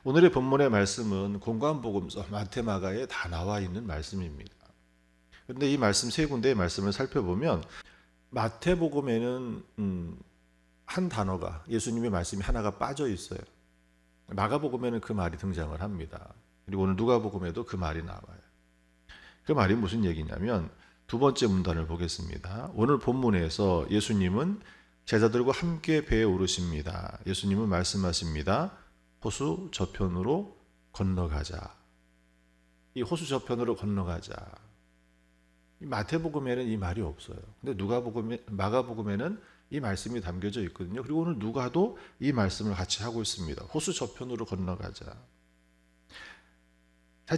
오늘의 본문의 말씀은 공관복음서 마태 마가에 다 나와 있는 말씀입니다. 그런데 이 말씀 세 군데의 말씀을 살펴보면 마태복음에는 한 단어가 예수님의 말씀이 하나가 빠져 있어요. 마가복음에는 그 말이 등장을 합니다. 그리고 오늘 누가복음에도 그 말이 나와요. 그 말이 무슨 얘기냐면 두 번째 문단을 보겠습니다. 오늘 본문에서 예수님은 제자들과 함께 배에 오르십니다. 예수님은 말씀하십니다. 호수 저편으로 건너가자. 이 호수 저편으로 건너가자. 마태복음에는 이 말이 없어요. 근데 마가복음에는 이 말씀이 담겨져 있거든요. 그리고 오늘 누가도 이 말씀을 같이 하고 있습니다. 호수 저편으로 건너가자.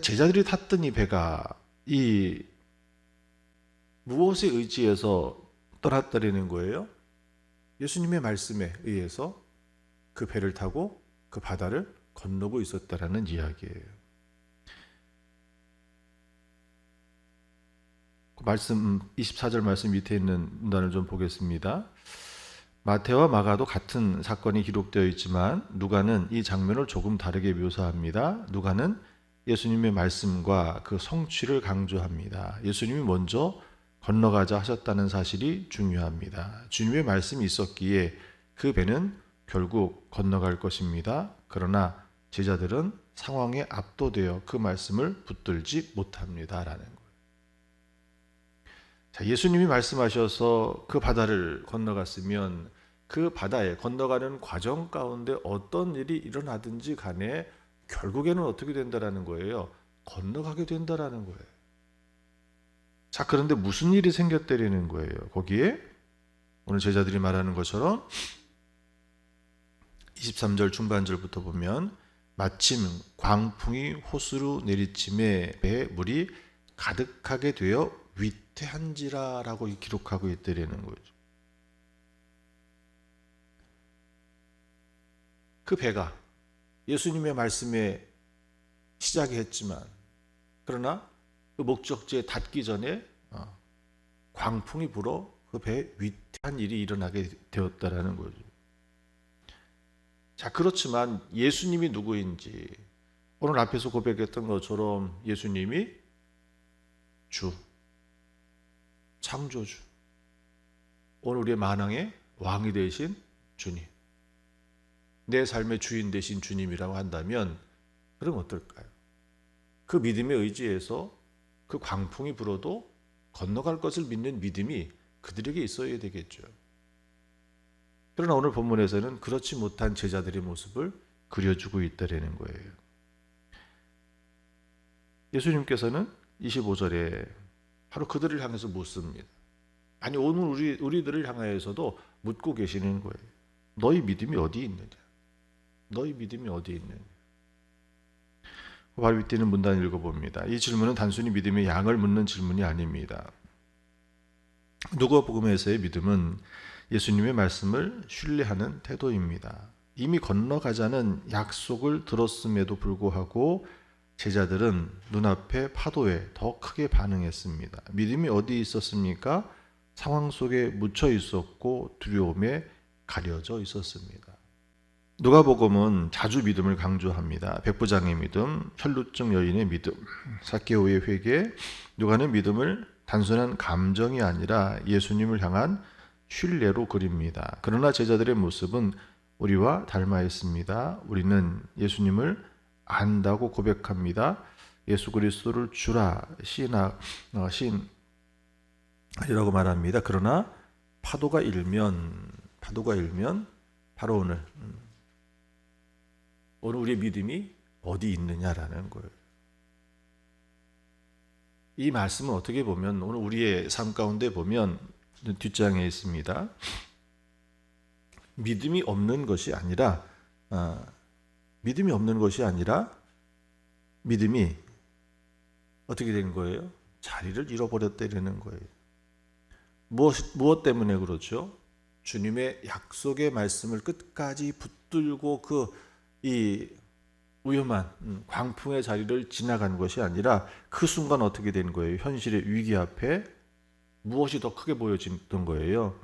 제자들이 탔던 이 배가 이 무엇에 의지해서 떠났다라는 거예요? 예수님의 말씀에 의해서 그 배를 타고 그 바다를 건너고 있었다라는 이야기예요. 말씀 24절 말씀 밑에 있는 문단을 좀 보겠습니다. 마태와 마가도 같은 사건이 기록되어 있지만 누가는 이 장면을 조금 다르게 묘사합니다. 누가는 예수님의 말씀과 그 성취를 강조합니다. 예수님이 먼저 건너가자 하셨다는 사실이 중요합니다. 주님의 말씀이 있었기에 그 배는 결국 건너갈 것입니다. 그러나 제자들은 상황에 압도되어 그 말씀을 붙들지 못합니다라는 거예요. 자, 예수님이 말씀하셔서 그 바다를 건너갔으면 그 바다에 건너가는 과정 가운데 어떤 일이 일어나든지 간에 결국에는 어떻게 된다라는 거예요? 건너가게 된다라는 거예요. 자, 그런데 무슨 일이 생겼다라는 거예요? 거기에 오늘 제자들이 말하는 것처럼 23절 중반절부터 보면 마침 광풍이 호수로 내리침에 배에 물이 가득하게 되어 위태한지라라고 기록하고 있다라는 거죠. 그 배가 예수님의 말씀에 시작이 했지만 그러나 그 목적지에 닿기 전에 광풍이 불어 그 배에 위태한 일이 일어나게 되었다라는 거죠. 자, 그렇지만 예수님이 누구인지 오늘 앞에서 고백했던 것처럼 예수님이 주, 창조주, 오늘 우리의 만왕의 왕이 되신 주님, 내 삶의 주인 되신 주님이라고 한다면 그럼 어떨까요? 그 믿음에 의지해서 그 광풍이 불어도 건너갈 것을 믿는 믿음이 그들에게 있어야 되겠죠. 그러나 오늘 본문에서는 그렇지 못한 제자들의 모습을 그려주고 있다는 거예요. 예수님께서는 25절에 바로 그들을 향해서 묻습니다. 아니, 오늘 우리들을 향하여서도 묻고 계시는 거예요. 너희 믿음이 어디 있느냐? 너희 믿음이 어디 있느냐? 바로 밑에 있는 문단 읽어봅니다. 이 질문은 단순히 믿음의 양을 묻는 질문이 아닙니다. 누가복음에서의 믿음은 예수님의 말씀을 신뢰하는 태도입니다. 이미 건너가자는 약속을 들었음에도 불구하고 제자들은 눈앞의 파도에 더 크게 반응했습니다. 믿음이 어디 있었습니까? 상황 속에 묻혀 있었고 두려움에 가려져 있었습니다. 누가복음은 자주 믿음을 강조합니다. 백부장의 믿음, 혈루증 여인의 믿음, 삭개오의 회개. 누가는 믿음을 단순한 감정이 아니라 예수님을 향한 신뢰로 그립니다. 그러나 제자들의 모습은 우리와 닮아 있습니다. 우리는 예수님을 안다고 고백합니다. 예수 그리스도를 주라 시인하리라고 말합니다. 그러나 파도가 일면 바로 오늘 우리의 믿음이 어디 있느냐라는 거예요. 이 말씀은 어떻게 보면 오늘 우리의 삶 가운데 보면 뒷장에 있습니다. 믿음이 없는 것이 아니라 믿음이 어떻게 된 거예요? 자리를 잃어버렸다는 거예요. 무엇 때문에 그렇죠? 주님의 약속의 말씀을 끝까지 붙들고 이 위험한 광풍의 자리를 지나간 것이 아니라 그 순간 어떻게 된 거예요? 현실의 위기 앞에 무엇이 더 크게 보여졌던 거예요?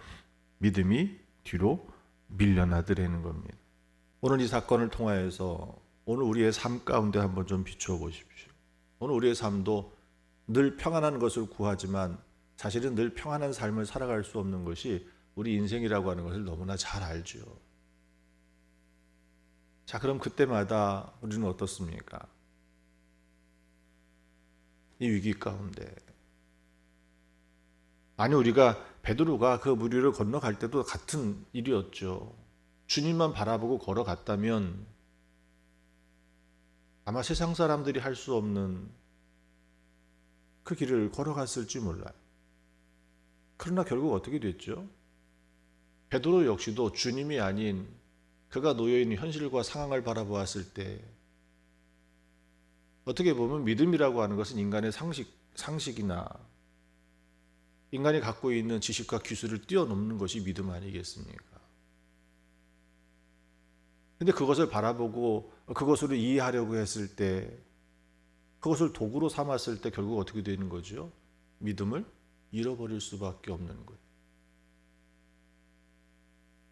믿음이 뒤로 밀려나더라는 겁니다. 오늘 이 사건을 통하여서 오늘 우리의 삶 가운데 한번 좀 비추어 보십시오. 오늘 우리의 삶도 늘 평안한 것을 구하지만 사실은 늘 평안한 삶을 살아갈 수 없는 것이 우리 인생이라고 하는 것을 너무나 잘 알죠. 자, 그럼 그때마다 우리는 어떻습니까? 이 위기 가운데. 아니, 우리가 베드로가 그 무리를 건너갈 때도 같은 일이었죠. 주님만 바라보고 걸어갔다면 아마 세상 사람들이 할 수 없는 그 길을 걸어갔을지 몰라요. 그러나 결국 어떻게 됐죠? 베드로 역시도 주님이 아닌 그가 놓여있는 현실과 상황을 바라보았을 때 어떻게 보면 믿음이라고 하는 것은 인간의 상식이나 인간이 갖고 있는 지식과 기술을 뛰어넘는 것이 믿음 아니겠습니까? 근데 그것을 바라보고 그것으로 이해하려고 했을 때 그것을 도구로 삼았을 때 결국 어떻게 되는 거죠? 믿음을 잃어버릴 수밖에 없는 거예요.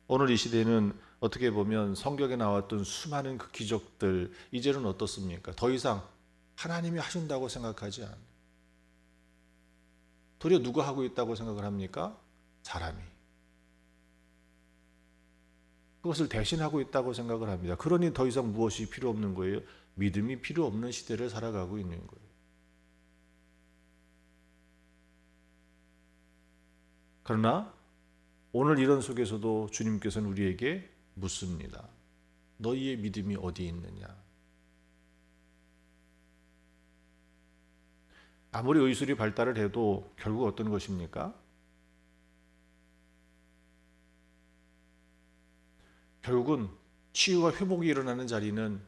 오늘 이 시대는 어떻게 보면 성경에 나왔던 수많은 그 기적들 이제는 어떻습니까? 더 이상 하나님이 하신다고 생각하지 않아요. 도리어 누가 하고 있다고 생각을 합니까? 사람이. 그것을 대신하고 있다고 생각을 합니다. 그러니 더 이상 무엇이 필요 없는 거예요? 믿음이 필요 없는 시대를 살아가고 있는 거예요. 그러나 오늘 이런 속에서도 주님께서는 우리에게 묻습니다. 너희의 믿음이 어디 있느냐? 아무리 의술이 발달을 해도 결국 어떤 것입니까? 결국은 치유와 회복이 일어나는 자리는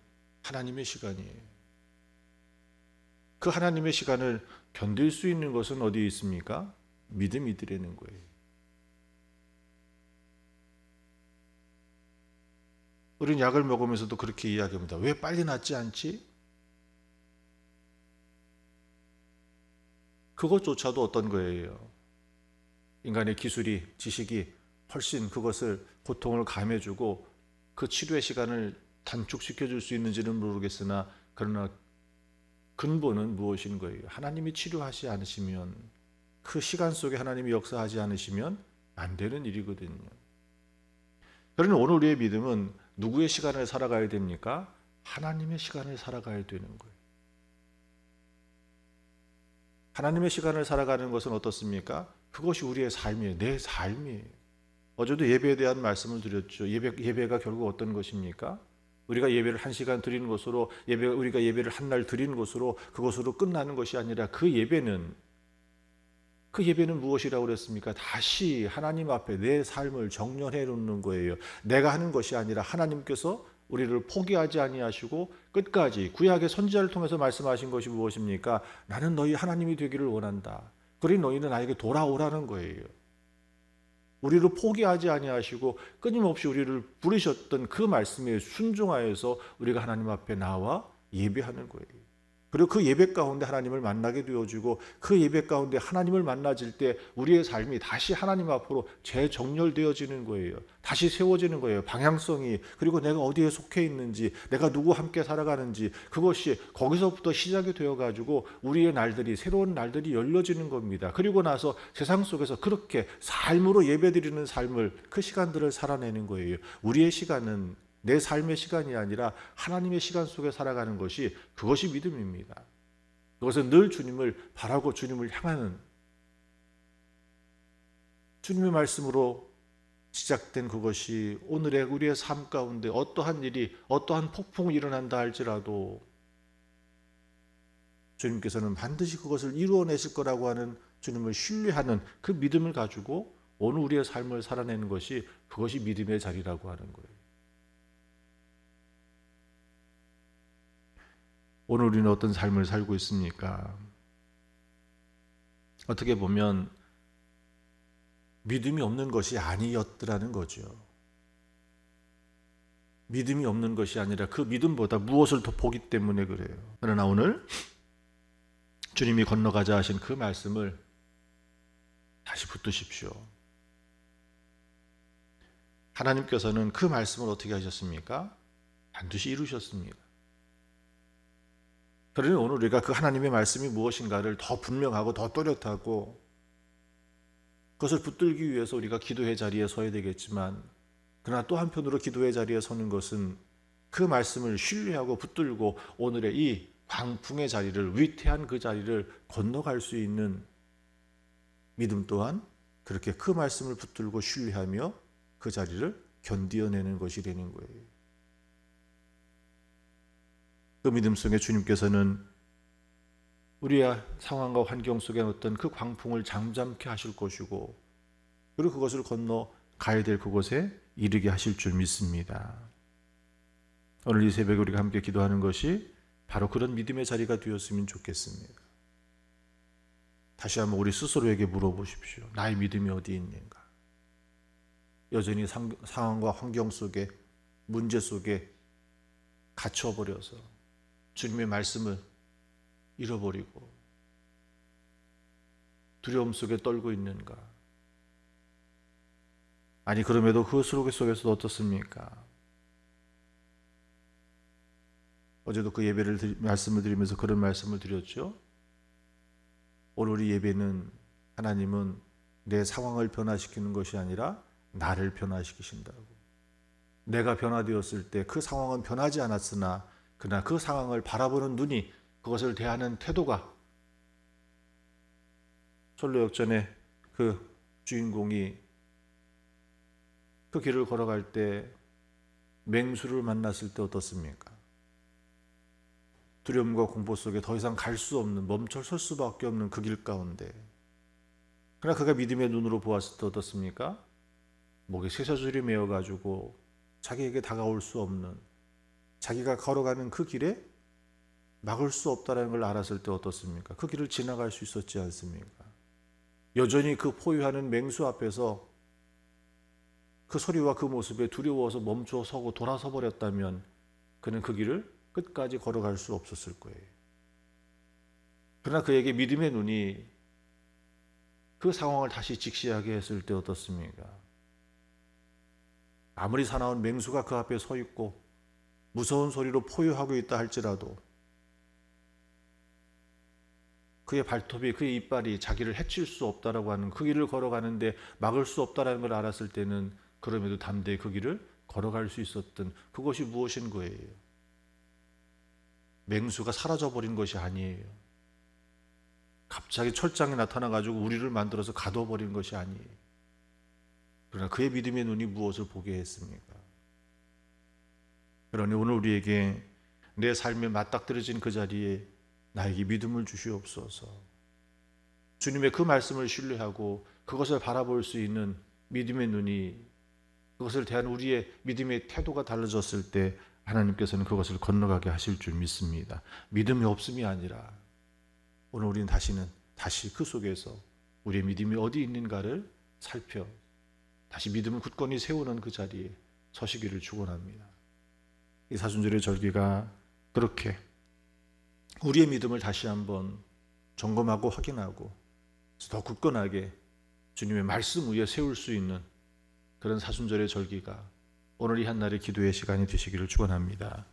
하나님의 시간이에요. 그 하나님의 시간을 견딜 수 있는 것은 어디에 있습니까? 믿음이더라는 거예요. 우리는 약을 먹으면서도 그렇게 이야기합니다. 왜 빨리 낫지 않지? 그것조차도 어떤 거예요? 인간의 기술이, 지식이 훨씬 그것을 고통을 감해주고 그 치료의 시간을 단축시켜 줄 수 있는지는 모르겠으나 그러나 근본은 무엇인 거예요? 하나님이 치료하지 않으시면 그 시간 속에 하나님이 역사하지 않으시면 안 되는 일이거든요. 그러나 오늘 우리의 믿음은 누구의 시간을 살아가야 됩니까? 하나님의 시간을 살아가야 되는 거예요. 하나님의 시간을 살아가는 것은 어떻습니까? 그것이 우리의 삶이에요. 내 삶이에요. 어제도 예배에 대한 말씀을 드렸죠. 예배가 결국 어떤 것입니까? 우리가 예배를 1시간 드리는 것으로 우리가 예배를 한 날 드리는 것으로 그것으로 끝나는 것이 아니라 그 예배는 무엇이라고 그랬습니까? 다시 하나님 앞에 내 삶을 정렬해 놓는 거예요. 내가 하는 것이 아니라 하나님께서 우리를 포기하지 아니하시고 끝까지 구약의 선지자를 통해서 말씀하신 것이 무엇입니까? 나는 너희 하나님이 되기를 원한다. 그러니 너희는 나에게 돌아오라는 거예요. 우리를 포기하지 아니하시고 끊임없이 우리를 부르셨던 그 말씀에 순종하여서 우리가 하나님 앞에 나와 예배하는 거예요. 그리고 그 예배 가운데 하나님을 만나게 되어지고 그 예배 가운데 하나님을 만나질 때 우리의 삶이 다시 하나님 앞으로 재정렬되어지는 거예요. 다시 세워지는 거예요. 방향성이, 그리고 내가 어디에 속해 있는지, 내가 누구와 함께 살아가는지, 그것이 거기서부터 시작이 되어가지고 우리의 날들이, 새로운 날들이 열려지는 겁니다. 그리고 나서 세상 속에서 그렇게 삶으로 예배드리는 삶을, 그 시간들을 살아내는 거예요. 우리의 시간은 내 삶의 시간이 아니라 하나님의 시간 속에 살아가는 것이, 그것이 믿음입니다. 그것은 늘 주님을 바라고 주님을 향하는, 주님의 말씀으로 시작된 그것이 오늘의 우리의 삶 가운데 어떠한 일이, 어떠한 폭풍이 일어난다 할지라도 주님께서는 반드시 그것을 이루어내실 거라고 하는 주님을 신뢰하는 그 믿음을 가지고 오늘 우리의 삶을 살아내는 것이, 그것이 믿음의 자리라고 하는 거예요. 오늘 우리는 어떤 삶을 살고 있습니까? 어떻게 보면 믿음이 없는 것이 아니었더라는 거죠. 믿음이 없는 것이 아니라 그 믿음보다 무엇을 더 보기 때문에 그래요. 그러나 오늘 주님이 건너가자 하신 그 말씀을 다시 붙드십시오. 하나님께서는 그 말씀을 어떻게 하셨습니까? 반드시 이루셨습니다. 그러니 오늘 우리가 그 하나님의 말씀이 무엇인가를 더 분명하고 더 또렷하고 그것을 붙들기 위해서 우리가 기도의 자리에 서야 되겠지만, 그러나 또 한편으로 기도의 자리에 서는 것은 그 말씀을 신뢰하고 붙들고 오늘의 이 광풍의 자리를, 위태한 그 자리를 건너갈 수 있는 믿음 또한 그렇게 그 말씀을 붙들고 신뢰하며 그 자리를 견디어내는 것이라는 거예요. 그 믿음 속에 주님께서는 우리의 상황과 환경 속에 어떤 그 광풍을 잠잠케 하실 것이고, 그리고 그것을 건너 가야 될 그곳에 이르게 하실 줄 믿습니다. 오늘 이 새벽에 우리가 함께 기도하는 것이 바로 그런 믿음의 자리가 되었으면 좋겠습니다. 다시 한번 우리 스스로에게 물어보십시오. 나의 믿음이 어디에 있는가? 여전히 상황과 환경 속에, 문제 속에 갇혀버려서 주님의 말씀을 잃어버리고 두려움 속에 떨고 있는가? 아니, 그럼에도 그 속에서도 어떻습니까? 어제도 그 예배를 말씀을 드리면서 그런 말씀을 드렸죠. 오늘 우리 예배는 하나님은 내 상황을 변화시키는 것이 아니라 나를 변화시키신다고. 내가 변화되었을 때 그 상황은 변하지 않았으나 그러나 그 상황을 바라보는 눈이, 그것을 대하는 태도가, 솔로 역전의 그 주인공이 그 길을 걸어갈 때 맹수를 만났을 때 어떻습니까? 두려움과 공포 속에 더 이상 갈 수 없는, 멈춰설 수밖에 없는 그 길 가운데, 그러나 그가 믿음의 눈으로 보았을 때 어떻습니까? 목에 쇠사슬이 매어가지고 자기에게 다가올 수 없는, 자기가 걸어가는 그 길에 막을 수 없다는 걸 알았을 때 어떻습니까? 그 길을 지나갈 수 있었지 않습니까? 여전히 그 포효하는 맹수 앞에서 그 소리와 그 모습에 두려워서 멈춰 서고 돌아서 버렸다면 그는 그 길을 끝까지 걸어갈 수 없었을 거예요. 그러나 그에게 믿음의 눈이 그 상황을 다시 직시하게 했을 때 어떻습니까? 아무리 사나운 맹수가 그 앞에 서 있고 무서운 소리로 포효하고 있다 할지라도 그의 발톱이, 그의 이빨이 자기를 해칠 수 없다라고 하는, 그 길을 걸어가는데 막을 수 없다라는 걸 알았을 때는 그럼에도 담대히 그 길을 걸어갈 수 있었던 그것이 무엇인 거예요? 맹수가 사라져버린 것이 아니에요. 갑자기 철장에 나타나가지고 우리를 만들어서 가둬버린 것이 아니에요. 그러나 그의 믿음의 눈이 무엇을 보게 했습니까? 그러니 오늘 우리에게 내 삶에 맞닥뜨려진 그 자리에 나에게 믿음을 주시옵소서. 주님의 그 말씀을 신뢰하고 그것을 바라볼 수 있는 믿음의 눈이, 그것을 대한 우리의 믿음의 태도가 달라졌을 때 하나님께서는 그것을 건너가게 하실 줄 믿습니다. 믿음이 없음이 아니라 오늘 우리는 다시 그 속에서 우리의 믿음이 어디 있는가를 살펴 다시 믿음을 굳건히 세우는 그 자리에 서시기를 축원합니다. 이 사순절의 절기가 그렇게 우리의 믿음을 다시 한번 점검하고 확인하고 더 굳건하게 주님의 말씀 위에 세울 수 있는 그런 사순절의 절기가 오늘 이 한날의 기도의 시간이 되시기를 축원합니다.